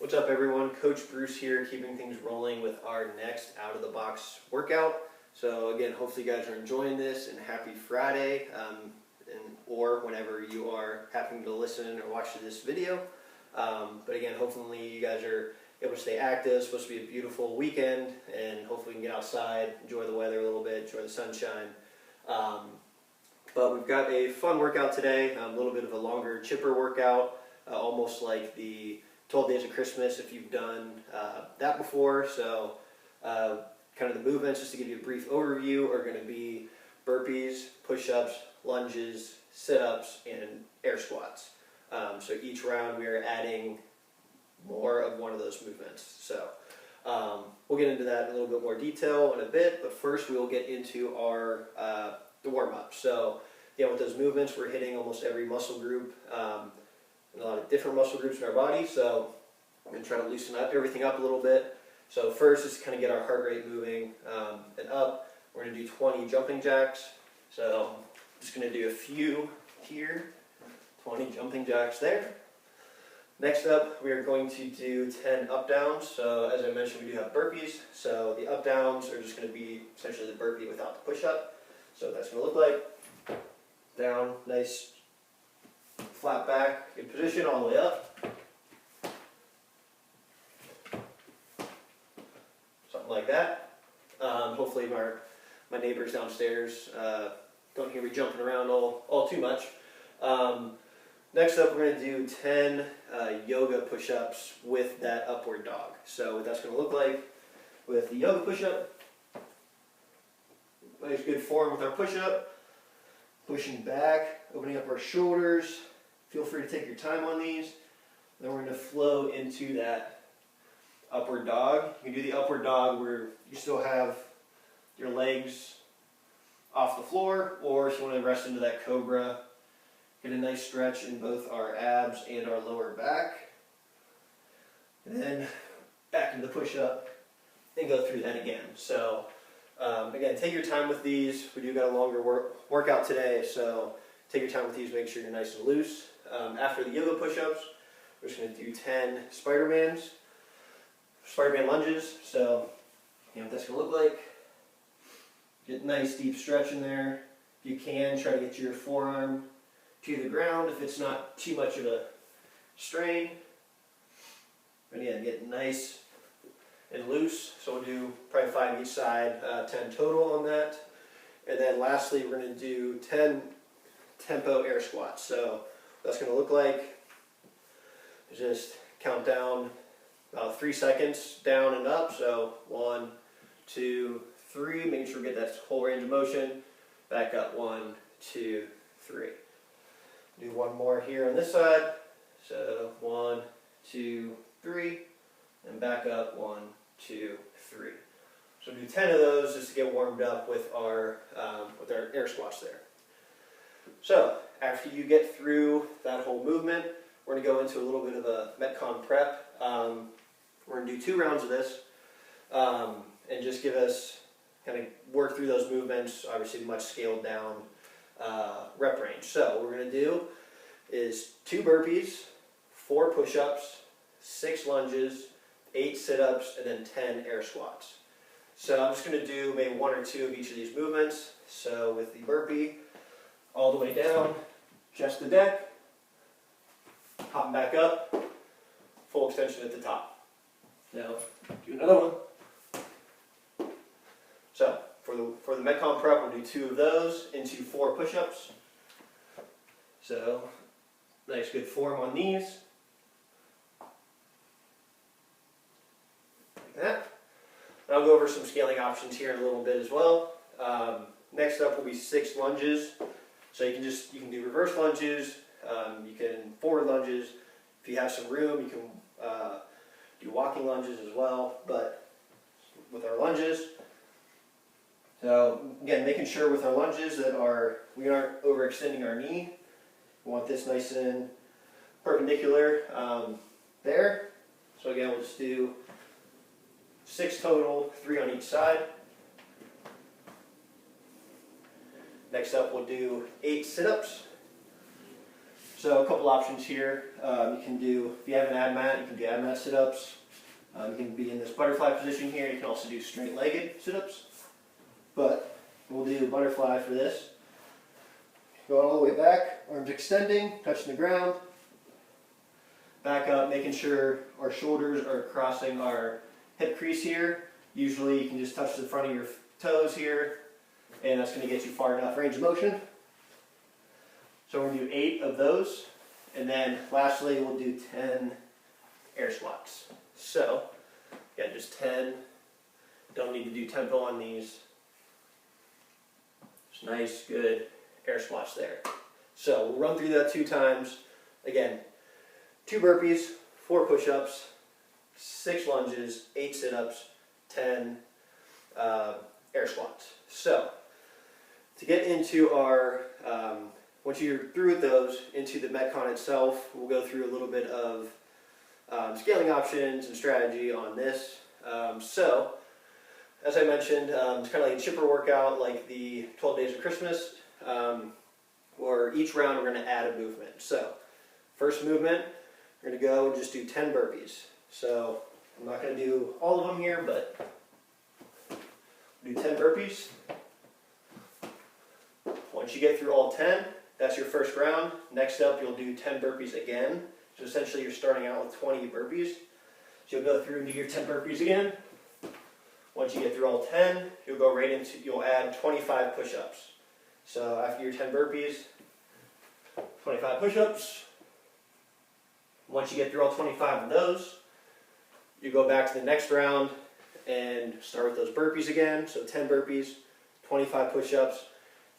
What's up everyone, Coach Bruce here, keeping things rolling with our next out of the box workout. So again, hopefully you guys are enjoying this and happy Friday, or whenever you are happening to listen or watch this video. But again, hopefully you guys are able to stay active. It's supposed to be a beautiful weekend and hopefully we can get outside, enjoy the weather a little bit, enjoy the sunshine. But we've got a fun workout today, a little bit of a longer, chipper workout, almost like the 12 Days of Christmas if you've done that before. So kind of the movements, just to give you a brief overview, are going to be burpees, push-ups, lunges, sit-ups, and air squats. So each round we are adding more of one of those movements. So we'll get into that in a little bit more detail in a bit, but first we will get into our the warm-up. So yeah, with those movements we're hitting almost every muscle group, and a lot of different muscle groups in our body. So I'm going to try to loosen everything up a little bit. So first, just kind of get our heart rate moving and up. We're going to do 20 jumping jacks. So I'm just going to do a few here, 20 jumping jacks there. Next up, we are going to do 10 up downs. So as I mentioned, we do have burpees. So the up downs are just going to be essentially the burpee without the push up. So that's going to look like down, nice flat back, good position all the way up. Something like that. Hopefully my neighbors downstairs don't hear me jumping around all too much. Next up, we're going to do 10 yoga push-ups with that upward dog. So what that's going to look like with the yoga push-up, nice good form with our push-up, pushing back, opening up our shoulders. Feel free to take your time on these. Then we're going to flow into that upward dog. You can do the upward dog where you still have your legs off the floor, or if you want to rest into that cobra, get a nice stretch in both our abs and our lower back. And then back into the push-up and go through that again. So again, take your time with these. We do got a longer workout today, so take your time with these, make sure you're nice and loose. After the yoga push-ups, we're just going to do 10 Spider-Man lunges. So, you know what that's going to look like. Get a nice deep stretch in there. If you can, try to get your forearm to the ground if it's not too much of a strain. But again, get nice and loose. So we'll do probably 5 each side, 10 total on that. And then lastly, we're going to do 10 tempo air squats. So that's going to look like, just count down about 3 seconds down and up. So 1, 2, 3, making sure we get that whole range of motion. Back up, 1, 2, 3. Do one more here on this side. So 1, 2, 3, and back up, 1, 2, 3. So do 10 of those just to get warmed up with our air squats there. So after you get through that whole movement, we're going to go into a little bit of a Metcon prep. We're going to do 2 rounds of this and just give us, kind of work through those movements, obviously much scaled down rep range. So what we're going to do is 2 burpees, 4 push-ups, 6 lunges, 8 sit-ups, and then 10 air squats. So I'm just going to do maybe 1 or 2 of each of these movements. So with the burpee, all the way down, chest to deck, hopping back up, full extension at the top. Now, do another one. So for the Metcon prep, we'll do 2 of those into 4 push-ups. So nice good form on these. Like that. And I'll go over some scaling options here in a little bit as well. Next up will be 6 lunges. So you can do reverse lunges, you can forward lunges. If you have some room, you can do walking lunges as well. But with our lunges, so again, making sure with our lunges that we aren't overextending our knee. We want this nice and perpendicular there. So again, we'll just do 6 total, 3 on each side. Next up, we'll do 8 sit-ups. So a couple options here. You can do, if you have an ab mat, you can do ab mat sit-ups. You can be in this butterfly position here. You can also do straight-legged sit-ups. But we'll do butterfly for this. Going all the way back, arms extending, touching the ground. Back up, making sure our shoulders are crossing our hip crease here. Usually you can just touch the front of your toes here, and that's going to get you far enough range of motion. So we're going to do 8 of those, and then lastly we'll do 10 air squats. So, yeah, just 10. Don't need to do tempo on these. Just nice, good air squats there. So we'll run through that 2 times. Again, 2 burpees, 4 push-ups, 6 lunges, 8 sit-ups, 10 air squats. So, to get into our, once you're through with those, into the Metcon itself, we'll go through a little bit of scaling options and strategy on this. So, as I mentioned, it's kind of like a chipper workout, like the 12 Days of Christmas, where each round we're going to add a movement. So, first movement, we're going to go and just do 10 burpees. So, I'm not going to do all of them here, but do 10 burpees. Once you get through all 10, that's your first round. Next up, you'll do 10 burpees again. So essentially, you're starting out with 20 burpees. So you'll go through and do your 10 burpees again. Once you get through all 10, you'll go right into, you'll add 25 push-ups. So after your 10 burpees, 25 push-ups. Once you get through all 25 of those, you go back to the next round and start with those burpees again. So 10 burpees, 25 push-ups.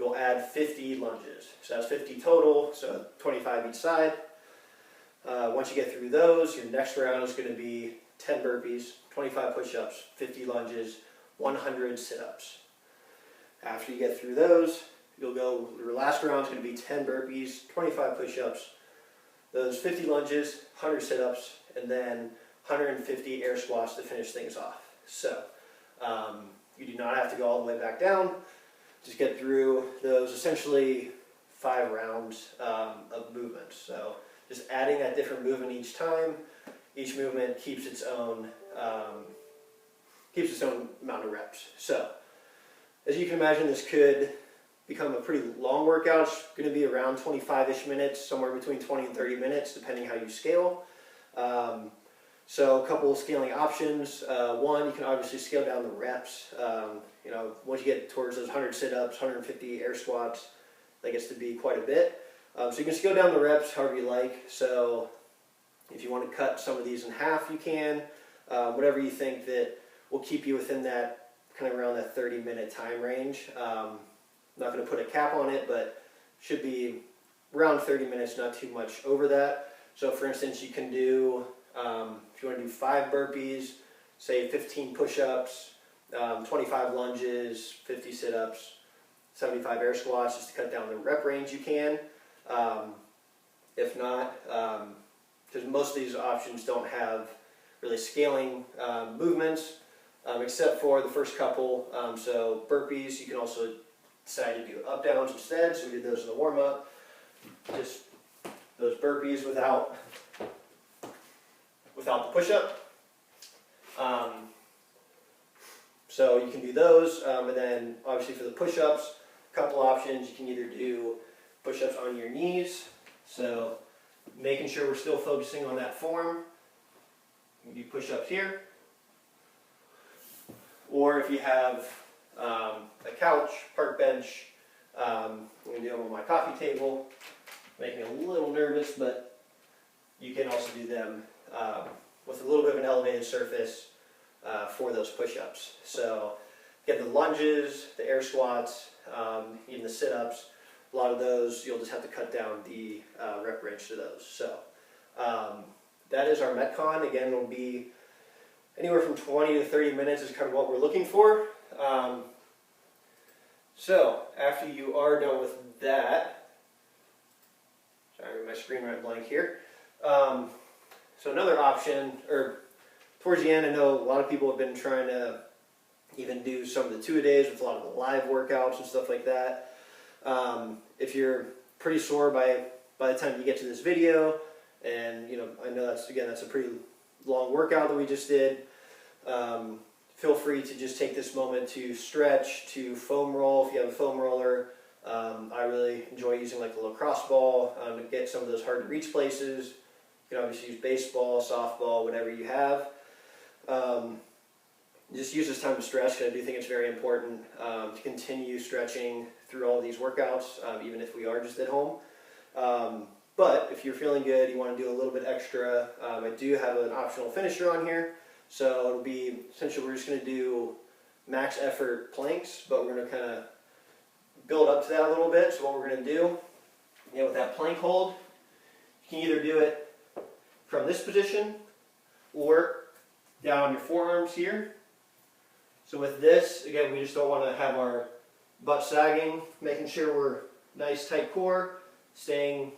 You'll add 50 lunges. So that's 50 total, so 25 each side. Once you get through those, your next round is going to be 10 burpees, 25 push-ups, 50 lunges, 100 sit-ups. After you get through those, you'll go, your last round is going to be 10 burpees, 25 push-ups, those 50 lunges, 100 sit-ups, and then 150 air squats to finish things off. So, you do not have to go all the way back down. Just get through those essentially 5 rounds of movement. So just adding that different movement each time. Each movement keeps its own amount of reps. So as you can imagine, this could become a pretty long workout. It's going to be around 25-ish minutes, somewhere between 20 and 30 minutes, depending how you scale. So a couple of scaling options. One, you can obviously scale down the reps. Once you get towards those 100 sit-ups, 150 air squats, that gets to be quite a bit. So you can scale down the reps however you like. So if you want to cut some of these in half, you can. Whatever you think that will keep you within that, kind of around that 30-minute time range. I'm not going to put a cap on it, but should be around 30 minutes, not too much over that. So for instance, you can do, if you want to do 5 burpees, say 15 push-ups, 25 lunges, 50 sit-ups, 75 air squats, just to cut down the rep range, you can. If not, because most of these options don't have really scaling movements, except for the first couple. So burpees, you can also decide to do up-downs instead, so we did those in the warm-up. Just those burpees without the push-up. So you can do those, and then obviously for the push-ups, a couple options. You can either do push-ups on your knees, so making sure we're still focusing on that form. You can do push-ups here. Or if you have a couch, park bench, I'm going to do them on my coffee table. Make me a little nervous, but you can also do them with a little bit of an elevated surface for those push-ups. So get the lunges, the air squats, even the sit-ups. A lot of those, you'll just have to cut down the rep range to those. So that is our Metcon. Again, it'll be anywhere from 20 to 30 minutes is kind of what we're looking for. So after you are done with that, sorry, my screen went blank here. So another option, or towards the end, I know a lot of people have been trying to even do some of the 2-a-days with a lot of the live workouts and stuff like that. If you're pretty sore by by the time you get to this video, and I know that's a pretty long workout that we just did. Feel free to just take this moment to stretch, to foam roll if you have a foam roller. I really enjoy using like a lacrosse ball to get some of those hard to reach places. You can obviously use baseball, softball, whatever you have. Just use this time to stretch, because I do think it's very important to continue stretching through all of these workouts, even if we are just at home. But if you're feeling good, you want to do a little bit extra, I do have an optional finisher on here. So it'll be, essentially we're just going to do max effort planks, but we're going to kind of build up to that a little bit. So what we're going to do, with that plank hold, you can either do it from this position or down your forearms here. So with this, again, we just don't want to have our butt sagging, making sure we're nice tight core, staying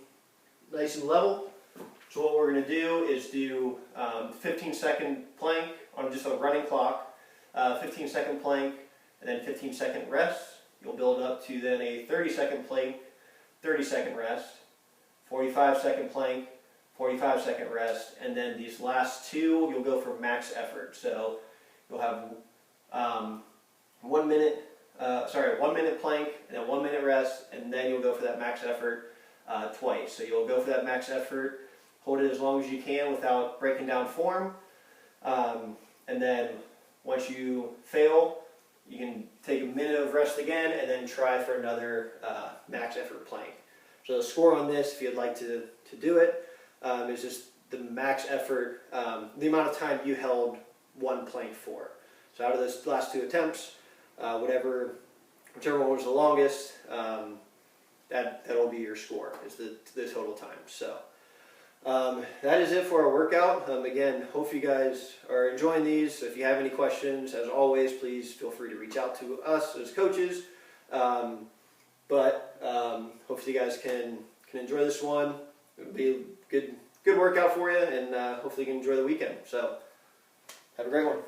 nice and level. So what we're going to do is do 15-second plank on just a running clock, 15-second plank, and then 15-second rest. You'll build up to then a 30-second plank, 30-second rest, 45-second plank, 45-second rest, and then these last two you'll go for max effort. So you'll have 1 minute plank, and then 1 minute rest, and then you'll go for that max effort twice. So you'll go for that max effort, hold it as long as you can without breaking down form, and then once you fail, you can take a minute of rest again, and then try for another max effort plank. So the score on this, if you'd like to do it, is just the max effort, the amount of time you held one plank for. So out of those last two attempts, whichever one was the longest, that'll be your score, is the total time. So that is it for our workout. Again, hope you guys are enjoying these. If you have any questions, as always, please feel free to reach out to us as coaches. But hopefully you guys can enjoy this one. It'll be a good workout for you, and hopefully you can enjoy the weekend. So have a great one.